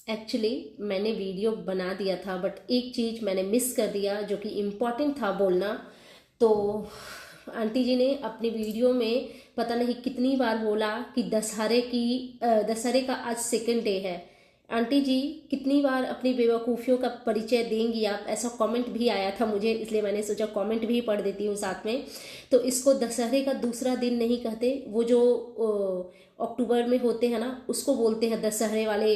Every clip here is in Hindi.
एक्चुअली मैंने वीडियो बना दिया था, बट एक चीज़ मैंने मिस कर दिया जो कि इम्पोर्टेंट था बोलना। तो आंटी जी ने अपनी वीडियो में पता नहीं कितनी बार बोला कि दशहरे का आज सेकंड डे है। आंटी जी कितनी बार अपनी बेवकूफ़ियों का परिचय देंगी आप, ऐसा कमेंट भी आया था मुझे, इसलिए मैंने सोचा कमेंट भी पढ़ देती हूँ साथ में। तो इसको दशहरे का दूसरा दिन नहीं कहते, वो जो अक्टूबर में होते हैं ना, उसको बोलते हैं दशहरे वाले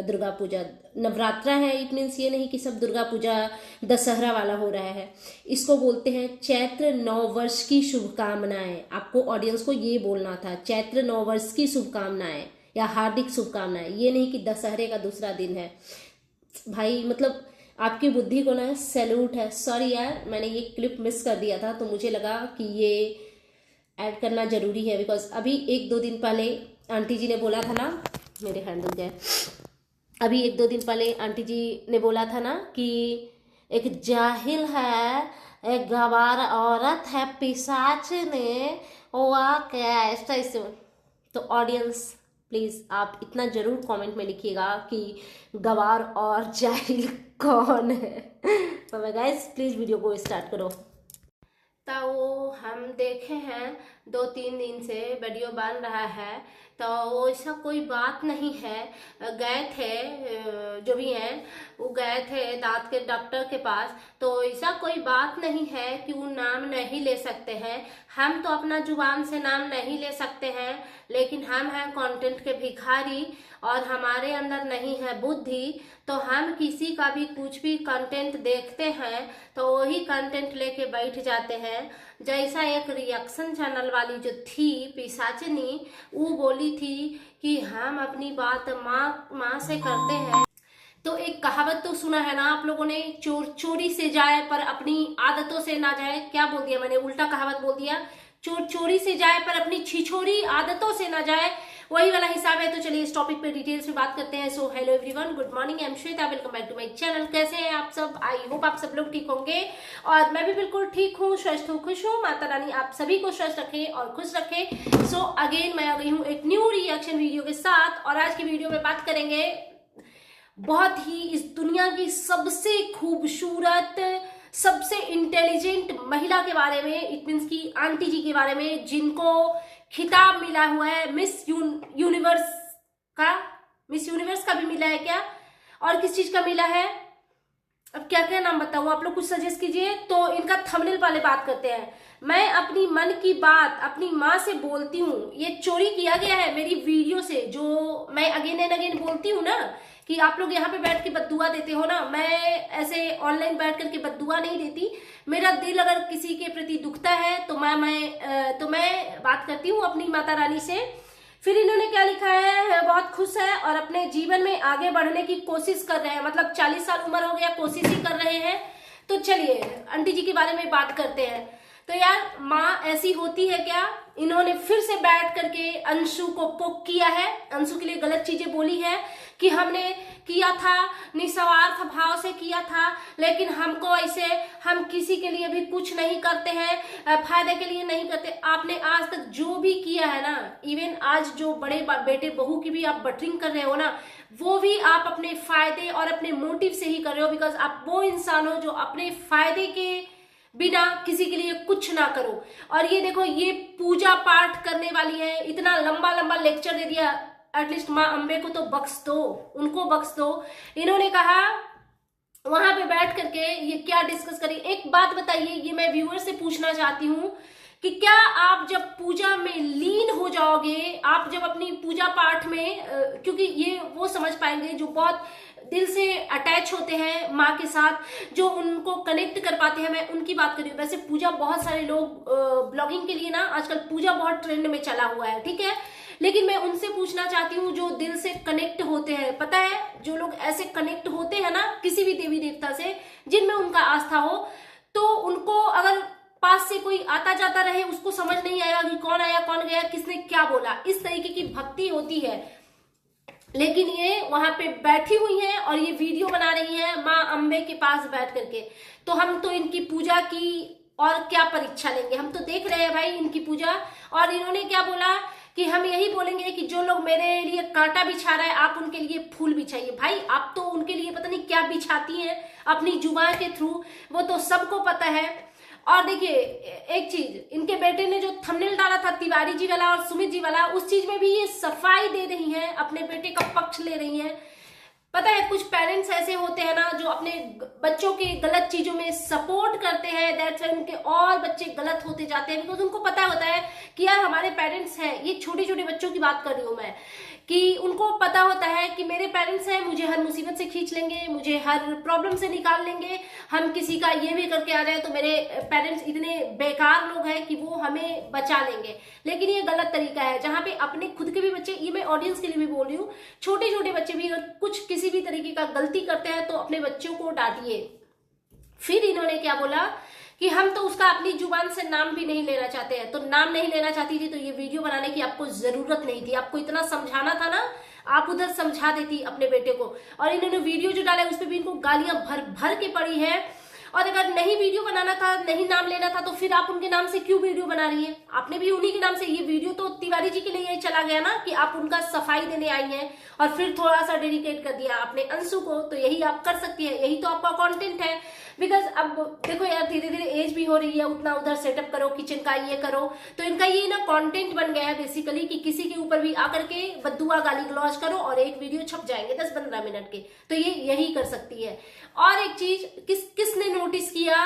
दुर्गा पूजा। नवरात्रा है, इट मीन्स ये नहीं कि सब दुर्गा पूजा दशहरा वाला हो रहा है। इसको बोलते हैं चैत्र नववर्ष की शुभकामनाएं। आपको ऑडियंस को ये बोलना था, चैत्र नववर्ष की शुभकामनाएं या हार्दिक शुभकामनाएं, ये नहीं कि दशहरे का दूसरा दिन है। भाई मतलब आपकी बुद्धि को ना सैल्यूट है। सॉरी यार, मैंने ये क्लिप मिस कर दिया था, तो मुझे लगा कि ये ऐड करना जरूरी है। बिकॉज अभी 1-2 दिन पहले आंटी जी ने बोला था ना, मेरे हैंडल गए, अभी 1-2 दिन पहले आंटी जी ने बोला था ना कि एक जाहिल है, एक गवार औरत है, पिशाच ने वाह क्या ऐसा ऐसे। तो ऑडियंस प्लीज़ आप इतना जरूर कमेंट में लिखिएगा कि गवार और जाहिल कौन है। तो गाइस प्लीज़ वीडियो को स्टार्ट करो। तो हम देखे हैं 2-3 दिन से वीडियो बन रहा है, तो ऐसा कोई बात नहीं है। गए थे जो भी हैं वो गए थे दांत के डॉक्टर के पास, तो ऐसा कोई बात नहीं है कि वो नाम नहीं ले सकते हैं। हम तो अपना जुबान से नाम नहीं ले सकते हैं, लेकिन हम हैं कंटेंट के भिखारी और हमारे अंदर नहीं है बुद्धि। तो हम किसी का भी कुछ भी कंटेंट देखते हैं तो वही कंटेंट लेके बैठ जाते हैं। जैसा एक रिएक्शन चैनल वाली जो थी पिशाचिनी, वो बोली थी कि हम अपनी बात माँ से करते हैं। तो एक कहावत तो सुना है ना आप लोगों ने, चोर चोरी से जाए पर अपनी आदतों से ना जाए। क्या बोल दिया मैंने, उल्टा कहावत बोल दिया। चोर चोरी से जाए पर अपनी छिछोरी आदतों से ना जाए, वही वाला हिसाब है। तो चलिए इस टॉपिक पे डिटेल्स में बात करते हैं। So hello everyone, good morning, I am Shweta, welcome back to my channel. कैसे हैं आप सब? आई होप आप सब लोग ठीक होंगे और मैं भी बिल्कुल ठीक हूँ, स्वस्थ हूँ, खुश हूँ। माता रानी आप सभी को स्वस्थ रखे और खुश रखे। सो अगेन मैं आ गई हूँ एक न्यू रिएक्शन वीडियो के साथ, और आज की वीडियो में बात करेंगे बहुत ही इस दुनिया की सबसे खूबसूरत, सबसे इंटेलिजेंट महिला के बारे में। इट मीन्स की आंटी जी के बारे में, जिनको खिताब मिला हुआ है मिस यूनिवर्स का। मिस यूनिवर्स का भी मिला है क्या, और किस चीज का मिला है, अब क्या क्या नाम बताऊं, आप लोग कुछ सजेस्ट कीजिए। तो इनका थंबनेल वाले बात करते हैं। मैं अपनी मन की बात अपनी माँ से बोलती हूँ। ये चोरी किया गया है मेरी वीडियो से, जो मैं अगेन एंड अगेन बोलती हूँ ना कि आप लोग यहाँ पे बैठ के बद्दुआ देते हो ना। मैं ऐसे ऑनलाइन बैठ करके बद्दुआ नहीं देती। मेरा दिल अगर किसी के प्रति दुखता है तो मैं बात करती हूँ अपनी माता रानी से। फिर इन्होंने क्या लिखा है, बहुत खुश है और अपने जीवन में आगे बढ़ने की कोशिश कर रहे हैं। मतलब 40 साल उम्र हो गया, कोशिश ही कर रहे हैं। तो चलिए आंटी जी के बारे में बात करते हैं। तो यार माँ ऐसी होती है क्या? इन्होंने फिर से बैठ करके अंशु को पोक किया है, अंशु के लिए गलत चीजें बोली है कि हमने किया था, निस्वार्थ भाव से किया था, लेकिन हमको ऐसे, हम किसी के लिए भी कुछ नहीं करते हैं, फायदे के लिए नहीं करते। आपने आज तक जो भी किया है ना, इवन आज जो बड़े बेटे बहू की भी आप बटरिंग कर रहे हो ना, वो भी आप अपने फायदे और अपने मोटिव से ही कर रहे हो। बिकॉज आप वो इंसान हो जो अपने फायदे के बिना किसी के लिए कुछ ना करो। और ये देखो, ये पूजा पाठ करने वाली है, इतना लंबा लंबा लेक्चर दे दिया। एटलीस्ट माँ अम्बे को तो बख्श दो, उनको बख्श दो। इन्होंने कहा वहां पे बैठ करके ये क्या डिस्कस करी। एक बात बताइए, ये मैं व्यूअर से पूछना चाहती हूँ कि क्या आप जब पूजा में लीन हो जाओगे, आप जब अपनी पूजा पाठ में, क्योंकि ये वो समझ पाएंगे जो बहुत दिल से अटैच होते हैं माँ के साथ, जो उनको कनेक्ट कर पाते हैं। मैं उनकी बात कर रही हूँ। वैसे पूजा बहुत सारे लोग ब्लॉगिंग के लिए ना आजकल पूजा बहुत ट्रेंड में चला हुआ है, ठीक है, लेकिन मैं उनसे पूछना चाहती हूँ जो दिल से कनेक्ट होते हैं। पता है, जो लोग ऐसे कनेक्ट होते हैं ना किसी भी देवी देवता से जिनमें उनका आस्था हो, तो उनको अगर पास से कोई आता जाता रहे, उसको समझ नहीं आएगा कि कौन आया कौन गया, किसने क्या बोला। इस तरीके की भक्ति होती है। लेकिन ये वहां पे बैठी हुई हैं और ये वीडियो बना रही हैं माँ अम्बे के पास बैठ करके। तो हम तो इनकी पूजा की और क्या परीक्षा लेंगे, हम तो देख रहे हैं भाई इनकी पूजा। और इन्होंने क्या बोला कि हम यही बोलेंगे कि जो लोग मेरे लिए कांटा बिछा रहा है आप उनके लिए फूल बिछाइए। भाई आप तो उनके लिए पता नहीं क्या बिछाती हैं अपनी जुबान के थ्रू, वो तो सबको पता है। और देखिए एक चीज, इनके बेटे ने जो थंबनेल डाला था तिवारी जी वाला और सुमित जी वाला, उस चीज में भी ये सफाई दे रही हैं, अपने बेटे का पक्ष ले रही हैं। पता है कुछ पेरेंट्स ऐसे होते हैं ना जो अपने बच्चों के गलत चीजों में सपोर्ट करते हैं, दैट्स व्हाई उनके और बच्चे गलत होते जाते हैं, बिकॉज उनको पता होता है कि यार हमारे पेरेंट्स हैं, ये छोटे छोटे बच्चों की बात कर रही हूं मैं, कि उनको पता होता है कि मेरे पेरेंट्स हैं, मुझे हर मुसीबत से खींच लेंगे, मुझे हर प्रॉब्लम से निकाल लेंगे, हम किसी का ये भी करके आ जाए तो मेरे पेरेंट्स इतने बेकार लोग हैं कि वो हमें बचा लेंगे। लेकिन ये गलत तरीका है, जहां पे अपने खुद के भी बच्चे, ये मैं ऑडियंस के लिए भी बोल रही हूँ, छोटे छोटे बच्चे भी अगर कुछ किसी भी तरीके का गलती करते हैं तो अपने बच्चों को डांटिए। फिर इन्होंने क्या बोला कि हम तो उसका अपनी जुबान से नाम भी नहीं लेना चाहते हैं। तो नाम नहीं लेना चाहती थी तो ये वीडियो बनाने की आपको जरूरत नहीं थी, आपको इतना समझाना था ना, आप उधर समझा देती अपने बेटे को। और इन्होंने वीडियो जो डाला उस पर भी इनको गालियां भर भर के पड़ी है। और अगर नहीं वीडियो बनाना था, नहीं नाम लेना था, तो फिर आप उनके नाम से क्यों वीडियो बना रही है? आपने भी उन्हीं के नाम से, ये वीडियो तो तिवारी जी के लिए ये चला गया ना कि आप उनका सफाई देने आई हैं और फिर थोड़ा सा डेडिकेट कर दिया आपने अंशु को। तो यही आप कर सकती है, यही तो आपका कंटेंट है। बिकॉज अब देखो यार धीरे धीरे एज भी हो रही है, उतना उधर सेटअप करो, किचन का ये करो, तो इनका ये ना कंटेंट बन गया है बेसिकली कि किसी के ऊपर भी आकर के बद्दुआ गाली गलौज करो और एक वीडियो छप जाएंगे 10-15 मिनट के। तो ये यही कर सकती है। और एक चीज किसने नोटिस किया,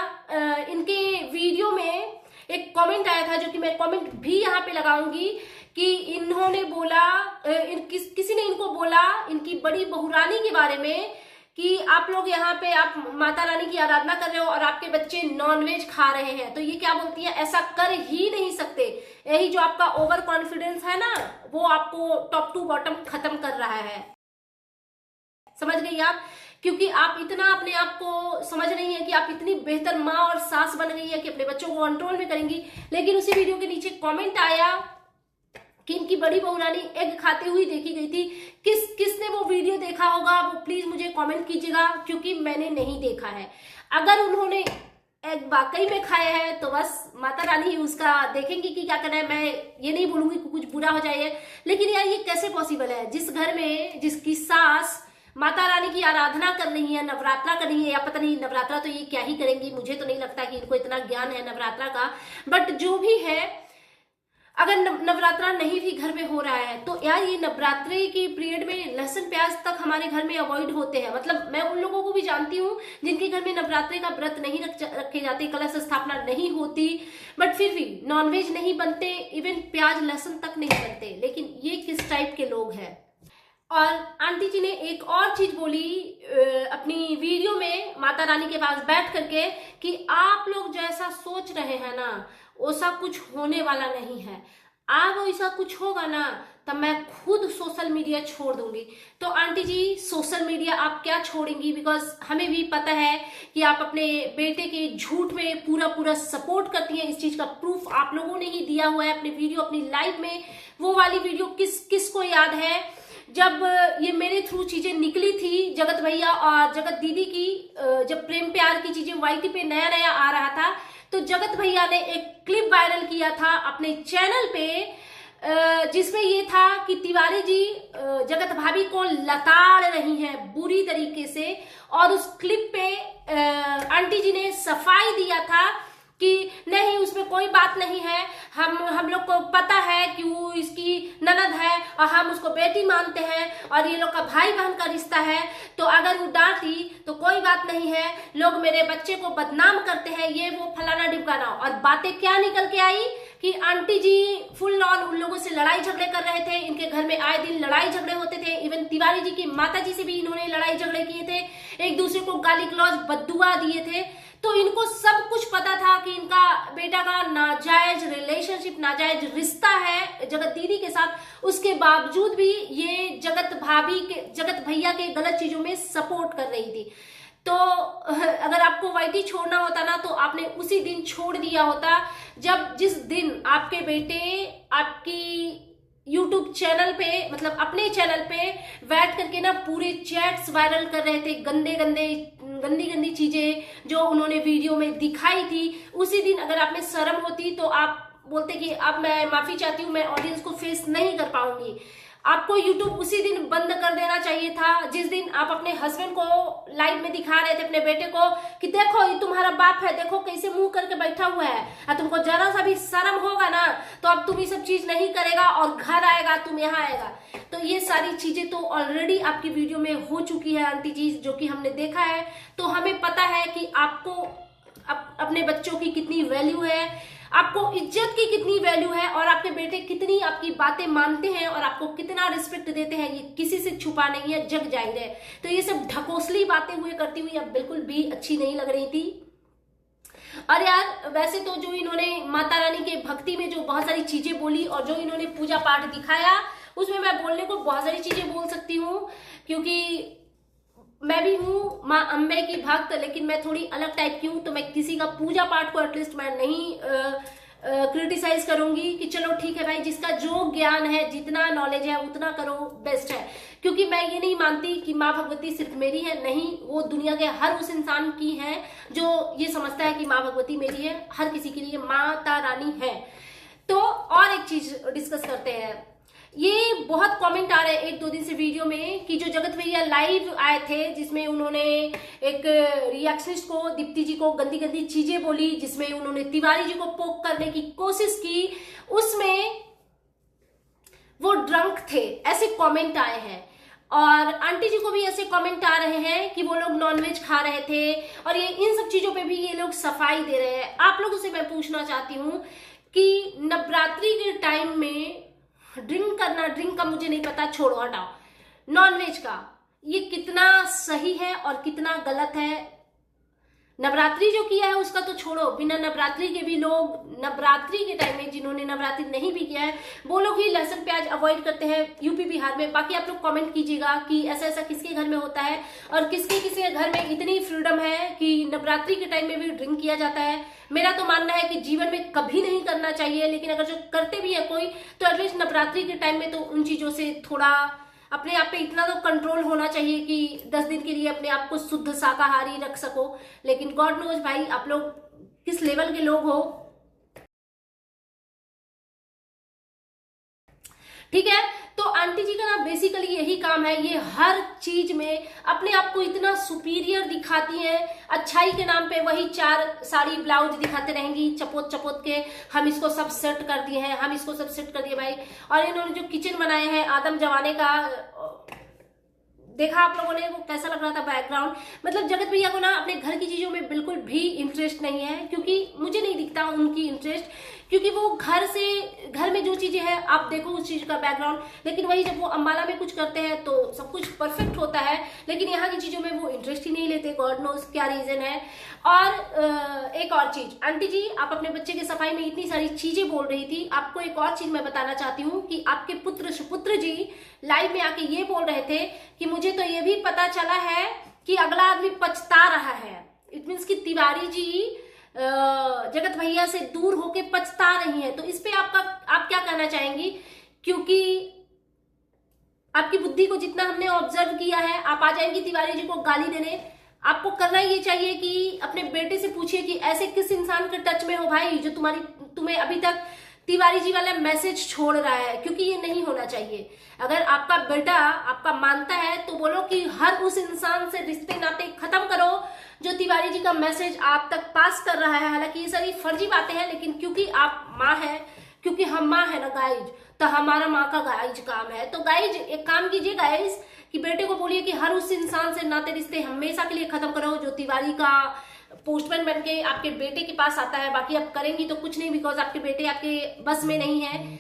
इनके वीडियो में एक कमेंट आया था जो कि मैं कमेंट भी यहाँ पे लगाऊंगी कि इन्होंने बोला, किसी ने इनको बोला इनकी बड़ी बहुरानी के बारे में कि आप लोग यहाँ पे आप माता रानी की आराधना कर रहे हो और आपके बच्चे नॉनवेज खा रहे हैं। तो ये क्या बोलती है, ऐसा कर ही नहीं सकते। यही जो आपका ओवर कॉन्फिडेंस है ना, वो आपको टॉप टू बॉटम खत्म कर रहा है। समझ गई आप? क्योंकि आप इतना अपने आप को समझ रही हैं कि आप इतनी बेहतर माँ और सास बन गई है कि अपने बच्चों को कंट्रोल में करेंगी। लेकिन उसी वीडियो के नीचे कमेंट आया कि इनकी बड़ी बहुरानी एग खाते हुई देखी गई थी। किसने वो वीडियो देखा होगा वो प्लीज मुझे कमेंट कीजिएगा, क्योंकि मैंने नहीं देखा है। अगर उन्होंने एग वाकई में खाया है तो बस माता रानी ही उसका देखेंगी कि क्या करना है। मैं ये नहीं बोलूंगी कि कुछ बुरा हो जाए, लेकिन यार ये कैसे पॉसिबल है, जिस घर में जिसकी सास माता रानी की आराधना कर रही है, नवरात्रा कर रही है, या पता नहीं नवरात्रा तो ये क्या ही करेंगी, मुझे तो नहीं लगता कि इनको इतना ज्ञान है नवरात्रा का। बट जो भी है, अगर नवरात्रा नहीं भी घर में हो रहा है तो यार ये नवरात्रि की पीरियड में लहसुन प्याज तक हमारे घर में अवॉइड होते हैं। मतलब मैं उन लोगों को भी जानती हूँ जिनके घर में नवरात्रि का व्रत नहीं रखे जाते, कलश स्थापना नहीं होती, बट फिर भी नॉनवेज नहीं बनते, इवन प्याज लहसुन तक नहीं बनते। लेकिन ये किस टाइप के लोग हैं? और आंटी जी ने एक और चीज बोली अपनी वीडियो में माता रानी के पास बैठ करके कि आप लोग जैसा सोच रहे हैं ना वैसा कुछ होने वाला नहीं है। अब ऐसा कुछ होगा ना तब मैं खुद सोशल मीडिया छोड़ दूंगी। तो आंटी जी सोशल मीडिया आप क्या छोड़ेंगी? बिकॉज हमें भी पता है कि आप अपने बेटे के झूठ में पूरा सपोर्ट करती हैं। इस चीज का प्रूफ आप लोगों ने ही दिया हुआ है अपने वीडियो, अपनी लाइव में। वो वाली वीडियो किसको याद है जब ये मेरे थ्रू चीजें निकली थी जगत भैया और जगत दीदी की, जब प्रेम प्यार की चीजें वाईटी पे नया नया आ रहा था तो जगत भैया ने एक क्लिप वायरल किया था अपने चैनल पे जिसमें ये था कि तिवारी जी जगत भाभी को लताड़ रही हैं बुरी तरीके से। और उस क्लिप पे आंटी जी ने सफाई दिया था कि नहीं उसमें कोई बात नहीं है, हम लोग को पता है कि वो इसकी ननद है और हम उसको बेटी मानते हैं और ये लोग का भाई बहन का रिश्ता है, तो अगर वो डांटी तो कोई बात नहीं है, लोग मेरे बच्चे को बदनाम करते हैं, ये वो फलाना ढिमकाना। और बातें क्या निकल के आई कि आंटी जी फुल ऑन उन लोगों से लड़ाई झगड़े कर रहे थे, इनके घर में आए दिन लड़ाई झगड़े होते थे। इवन तिवारी जी की माता जी से भी इन्होंने लड़ाई झगड़े किए थे, एक दूसरे को गाली गलौज बद्दुआ दिए थे। तो इनको सब कुछ पता था कि इनका बेटा का नाजायज रिलेशनशिप, नाजायज रिश्ता है जगत दीदी के साथ। उसके बावजूद भी ये जगत भैया के गलत चीजों में सपोर्ट कर रही थी। तो अगर आपको वाईटी छोड़ना होता ना तो आपने उसी दिन छोड़ दिया होता जिस दिन आपके बेटे आपकी YouTube चैनल पे, मतलब अपने चैनल पे बैठ करके ना पूरे चैट्स वायरल कर रहे थे, गंदी चीजें जो उन्होंने वीडियो में दिखाई थी। उसी दिन अगर आप में शर्म होती तो आप बोलते कि अब मैं माफी चाहती हूँ, मैं ऑडियंस को फेस नहीं कर पाऊंगी। आपको यूट्यूब उसी दिन बंद कर देना चाहिए था जिस दिन आप अपने हस्बैंड को लाइव में दिखा रहे थे, अपने बेटे को, कि देखो ये तुम्हारा बाप है, देखो कैसे मुंह करके बैठा हुआ है, और तुमको जरा सा भी शर्म होगा ना तो अब तुम ये सब चीज नहीं करेगा और घर आएगा, तुम यहाँ आएगा। तो ये सारी चीजें तो ऑलरेडी आपकी वीडियो में हो चुकी है आंटी जी, जो कि हमने देखा है। तो हमें पता है कि आपको अपने बच्चों की कितनी वैल्यू है, आपको इज्जत की कितनी वैल्यू है, और आपके बेटे कितनी आपकी बातें मानते हैं और आपको कितना रिस्पेक्ट देते हैं, ये किसी से छुपा नहीं है, जग जाहिर है। तो ये सब ढकोसली बातें हुए करती हुई अब बिल्कुल भी अच्छी नहीं लग रही थी। और यार वैसे तो जो इन्होंने माता रानी के भक्ति में जो बहुत सारी चीजें बोली और जो इन्होंने पूजा पाठ दिखाया, उसमें मैं बोलने को बहुत सारी चीजें बोल सकती हूँ, क्योंकि मैं भी हूँ माँ अम्बे की भक्त, लेकिन मैं थोड़ी अलग टाइप की हूँ। तो मैं किसी का पूजा पाठ को एटलीस्ट मैं नहीं क्रिटिसाइज करूंगी कि चलो ठीक है भाई, जिसका जो ज्ञान है, जितना नॉलेज है उतना करो, बेस्ट है। क्योंकि मैं ये नहीं मानती कि माँ भगवती सिर्फ मेरी है, नहीं, वो दुनिया के हर उस इंसान की है जो ये समझता है कि माँ भगवती मेरी है। हर किसी के लिए माता रानी है। तो और एक चीज डिस्कस करते हैं। ये बहुत कमेंट आ रहे हैं एक दो दिन से वीडियो में कि जो जगत भैया लाइव आए थे, जिसमें उन्होंने एक रिएक्शनिस्ट को, दीप्ति जी को गंदी गंदी चीजें बोली, जिसमें उन्होंने तिवारी जी को पोक करने की कोशिश की, उसमें वो ड्रंक थे, ऐसे कमेंट आए हैं। और आंटी जी को भी ऐसे कमेंट आ रहे हैं कि वो लोग नॉनवेज खा रहे थे, और ये इन सब चीजों पे भी ये लोग सफाई दे रहे हैं। आप लोगों से मैं पूछना चाहती हूँ कि नवरात्रि के टाइम में ड्रिंक करना, ड्रिंक का मुझे नहीं पता, छोड़ो हटाओ, नॉनवेज का ये कितना सही है और कितना गलत है। नवरात्रि जो किया है उसका तो छोड़ो, बिना नवरात्रि के भी लोग नवरात्रि के टाइम में, जिन्होंने नवरात्रि नहीं भी किया है, वो लोग ही लहसुन प्याज अवॉइड करते हैं यूपी बिहार में। बाकी आप लोग कमेंट कीजिएगा कि ऐसा ऐसा किसके घर में होता है और किसके घर में इतनी फ्रीडम है कि नवरात्रि के टाइम में भी ड्रिंक किया जाता है। मेरा तो मानना है कि जीवन में कभी नहीं करना चाहिए, लेकिन अगर जो करते भी है कोई, तो एटलीस्ट नवरात्रि के टाइम में तो उन चीजों से थोड़ा अपने आप पे इतना तो कंट्रोल होना चाहिए कि 10 दिन के लिए अपने आप को शुद्ध शाकाहारी रख सको। लेकिन गॉड नोज भाई आप लोग किस लेवल के लोग हो, ठीक है। तो आंटी जी का ना बेसिकली यही काम है, ये हर चीज में अपने आप को इतना सुपीरियर दिखाती हैं। अच्छाई के नाम पे वही 4 साड़ी ब्लाउज दिखाते रहेंगी चपोत चपोत के, हम इसको सब सेट कर दिए हैं, हम इसको सब सेट कर दिए भाई। और इन्होंने जो किचन बनाए हैं आदम जमाने का, देखा आप लोगों ने, वो कैसा लग रहा था बैकग्राउंड। मतलब जगत भैया को ना अपने घर की चीजों में बिल्कुल भी इंटरेस्ट नहीं है, क्योंकि मुझे नहीं दिखता उनकी इंटरेस्ट, क्योंकि वो घर में जो चीजें हैं आप देखो उस चीज का बैकग्राउंड, लेकिन वही जब वो अम्बाला में कुछ करते हैं तो सब कुछ परफेक्ट होता है, लेकिन यहाँ की चीजों में वो इंटरेस्ट ही नहीं लेते। गॉड नोज क्या रीजन है। और एक और चीज, आंटी जी आप अपने बच्चे के सफाई में इतनी सारी चीजें बोल रही थी, आपको एक और चीज मैं बताना चाहती हूँ कि आपके पुत्र जी लाइव में आके ये बोल रहे थे कि मुझे तो ये भी पता चला है कि अगला आदमी पछता रहा है। इट मीन्स कि तिवारी जी जगत भैया से दूर होके पछता रही है। तो इस पे आप क्या कहना चाहेंगी? क्योंकि आपकी बुद्धि को जितना हमने ऑब्जर्व किया है, आप आ जाएंगी तिवारी जी को गाली देने। आपको करना ये चाहिए कि अपने बेटे से पूछिए कि ऐसे किस इंसान के टच में हो भाई जो तुम्हें अभी तक तिवारी जी वाला मैसेज छोड़ रहा है, क्योंकि ये नहीं होना चाहिए। अगर आपका बेटा आपका मानता है तो बोलो कि हर उस इंसान से रिश्ते नाते खत्म करो जो तिवारी जी का मैसेज आप तक पास कर रहा है। हालांकि ये सारी फर्जी बातें हैं, लेकिन क्योंकि आप माँ है, क्योंकि हम माँ है ना गाइज, तो हमारा माँ का गाइज काम है। तो गाइज एक काम कीजिए गाइज कि बेटे को बोलिए कि हर उस इंसान से नाते रिश्ते हमेशा के लिए खत्म करो जो तिवारी का पोस्टमैन बन के आपके बेटे के पास आता है। बाकी आप करेंगी तो कुछ नहीं, बिकॉज आपके बेटे आपके बस में नहीं है।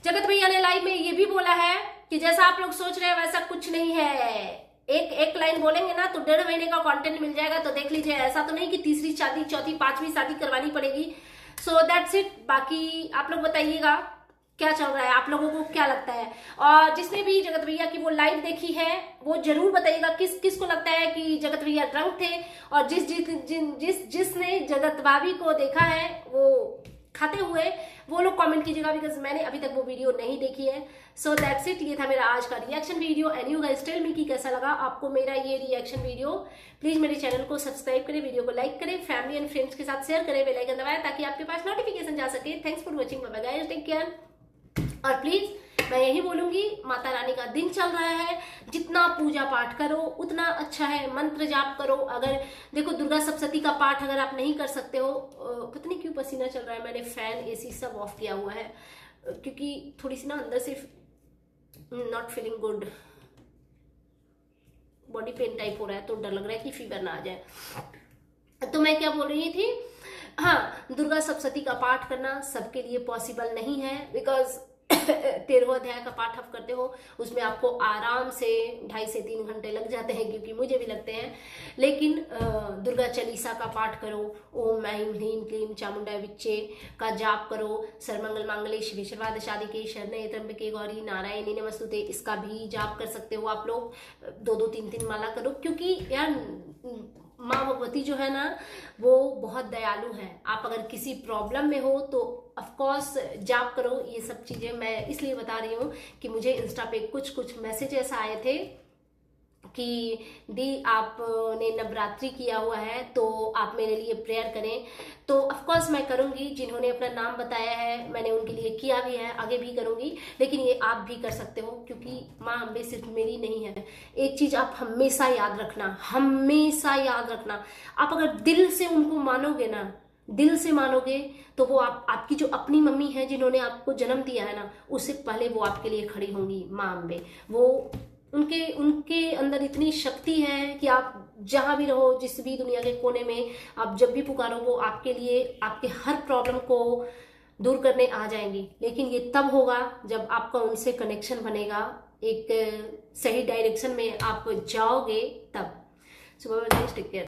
जगत भैया ने लाइव में ये भी बोला है कि जैसा आप लोग सोच रहे हैं वैसा कुछ नहीं है। एक लाइन बोलेंगे ना तो 1.5 महीने का कंटेंट मिल जाएगा। तो देख लीजिए, ऐसा तो नहीं कि तीसरी शादी, चौथी, 5वीं शादी करवानी पड़ेगी। So that's it. बाकी आप लोग बताइएगा क्या चल रहा है, आप लोगों को क्या लगता है। और जिसने भी जगत भैया की वो लाइव देखी है वो जरूर बताइएगा किसको लगता है कि जगत भैया ड्रंक थे, और जिसने जगत भाभी को देखा है वो खाते हुए, वो लोग कमेंट कीजिएगा, बिकॉज मैंने अभी तक वो वीडियो नहीं देखी है। सो दैट्स इट, ये था मेरा आज का reaction video and you guys tell me कि कैसा लगा आपको मेरा ये रिएक्शन वीडियो। प्लीज मेरे चैनल को सब्सक्राइब करें, वीडियो को लाइक करें, फैमिली एंड फ्रेंड्स के साथ शेयर करें, बेल आइकन दबाएं ताकि आपके पास नोटिफिकेशन जा सके। Thanks for watching, bye bye guys, take care. और प्लीज मैं यही बोलूंगी, माता रानी का दिन चल रहा है, जितना पूजा पाठ करो उतना अच्छा है, मंत्र जाप करो। अगर देखो दुर्गा सप्तशती का पाठ अगर आप नहीं कर सकते हो, पता नहीं क्यों पसीना चल रहा है, मैंने फैन एसी सब ऑफ किया हुआ है क्योंकि थोड़ी सी ना अंदर से not feeling good, body pain type हो रहा है, तो डर लग रहा है कि फीवर ना आ जाए। तो मैं क्या बोल रही थी, हाँ, दुर्गा सप्तशती का पाठ करना सबके लिए पॉसिबल नहीं है, बिकॉज 13वां अध्याय का पाठ आप करते हो उसमें आपको आराम से 2.5 से 3 घंटे लग जाते हैं, क्योंकि मुझे भी लगते हैं। लेकिन दुर्गा चालीसा का पाठ करो, ओम ऐं ह्रीं क्लीं चामुंडा विच्चे का जाप करो, सर्वमंगल मांगल्ये शिवे सर्वार्थ साधिके शरण्ये त्र्यंबके गौरी नारायणी नमस्तुते, इसका भी जाप कर सकते हो आप लोग। 2-2 3-3 माला करो, क्योंकि यार माँ भगवती जो है ना वो बहुत दयालु है। आप अगर किसी प्रॉब्लम में हो तो ऑफ कोर्स जाप करो। ये सब चीजें मैं इसलिए बता रही हूँ कि मुझे इंस्टा पे कुछ मैसेजेस आए थे कि दी आपने नवरात्रि किया हुआ है तो आप मेरे लिए प्रेयर करें। तो ऑफ कोर्स मैं करूंगी, जिन्होंने अपना नाम बताया है मैंने उनके लिए किया भी है, आगे भी करूंगी। लेकिन ये आप भी कर सकते हो, क्योंकि माँ अम्बे सिर्फ मेरी नहीं है। एक चीज आप हमेशा याद रखना, हमेशा याद रखना, आप अगर दिल से उनको मानोगे ना, दिल से मानोगे, तो वो आपकी जो अपनी मम्मी है जिन्होंने आपको जन्म दिया है ना, उससे पहले वो आपके लिए खड़ी होंगी माँ अम्बे। वो उनके अंदर इतनी शक्ति है कि आप जहां भी रहो, जिस भी दुनिया के कोने में, आप जब भी पुकारो वो आपके लिए आपके हर प्रॉब्लम को दूर करने आ जाएंगी। लेकिन ये तब होगा जब आपका उनसे कनेक्शन बनेगा, एक सही डायरेक्शन में आप जाओगे तब। सुबह टेक केयर।